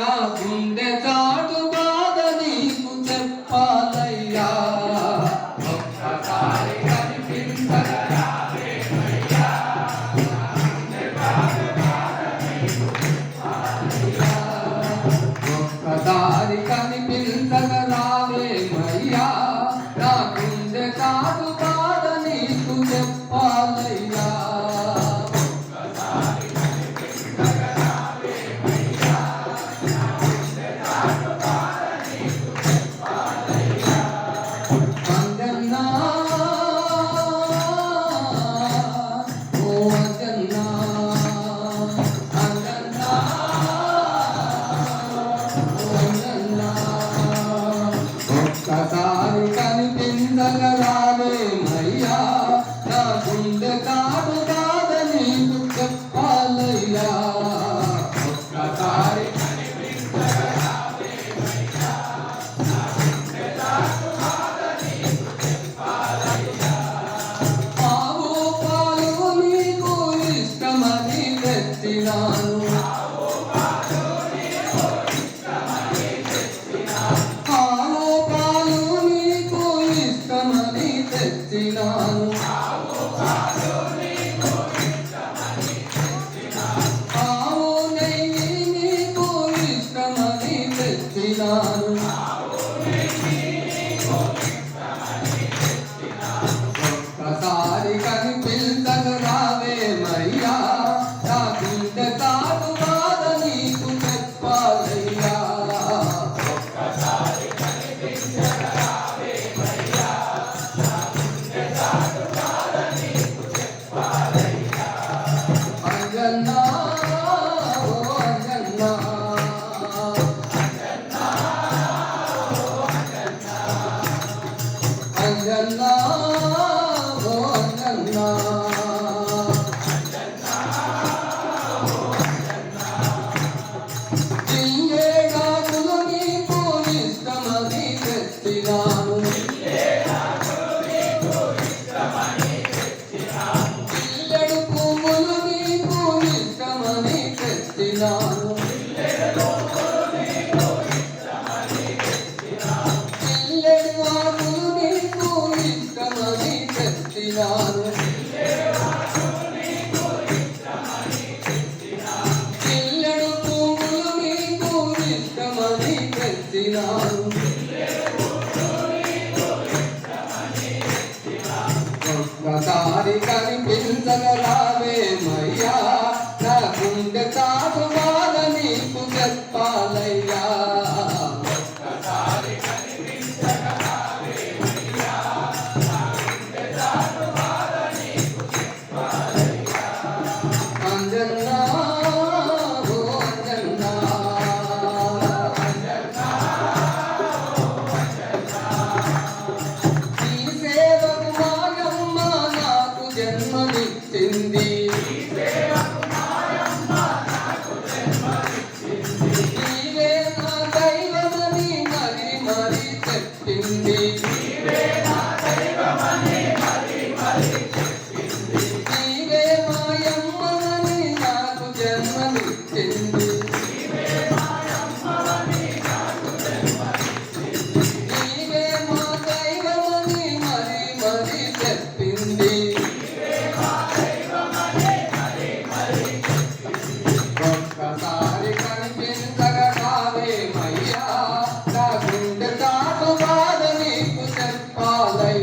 నా గుండె చాటు బాధ నీకు చెప్పాలయ్యా. ఒక్కసారి కనిపించగరావేమయ్యా, నా గుండె చాటు బాధ నీకు చెప్పాలయ్యా. ఒక్కసారి కనిపించగరావేమయ్యా, నా గుండె చాటు బాధ నీకు చెప్పాలయ్యా. ఒక్కసారి కనిపించగరావేమయ్యా, నా గుండె కాదు బాధ నీకు చెప్పాలయ్యా. ఒక్కసారి కనిపించగరావేమయ్యా, నా గుండె కాదు బాధ నీకు చెప్పాలయ్యా. ఆవు పాలు నీకు ఇష్టమని తెచ్చినాను, తెచ్చినాను. ఆవు నెయ్యి నీకు ఇష్టమని తెచ్చినాను. ఒక్కసారి కనిపించగరావేమయ్యా, నా గుండె కాదు బాధ నీకు చెప్పాలయ్యా. ఒక్కసారి కనిపించగరావేమయ్యా, నా గుండె కాదు బాధ నీకు చెప్పాలయ్యా. అంజన్నా ఓ అంజన్నా, అంజన్నా ఓ అంజన్నా, అంజన్నా ఓ అంజన్నా, జిల్లేడాకులు నీకు ఇష్టమని తెచ్చినాను. జిల్లెడు పువ్వులు నీకు ఇష్టమని తెచ్చినాను. జిల్లెడు ఆకులు నీకు ఇష్టమని తెచ్చినాను. జిల్లెడు పువ్వులు నీకు ఇష్టమని తెచ్చినాను. ఒక్కసారి కనిపించగరావేమయ్యా, నా గుండె చాటు బాధ నీకు చెప్పాలయ్యా. ఒక్కసారి కనిపించగరావేమయ్యా, నా గుండె చాటు బాధ నీకు చెప్పాలయ్యా. అంజన్నా ఓ అంజన్నా, అంజన్నా ఓ అంజన్నా, ఈ సేవకు మాయమ్మ నాకు జన్మనిచ్చింది. నీవే నా దైవమని మరి మరి చెప్పింది. నీవే మాయమ్మని నాకు జన్మనిచ్చింది. నీవే మా దైవమని మరి మరి చెప్పింది. ఒక్కసారి కనిపించగరావేమయ్యా, నా గుండె చాటు బాధ నీకు చెప్పాలయ్యా.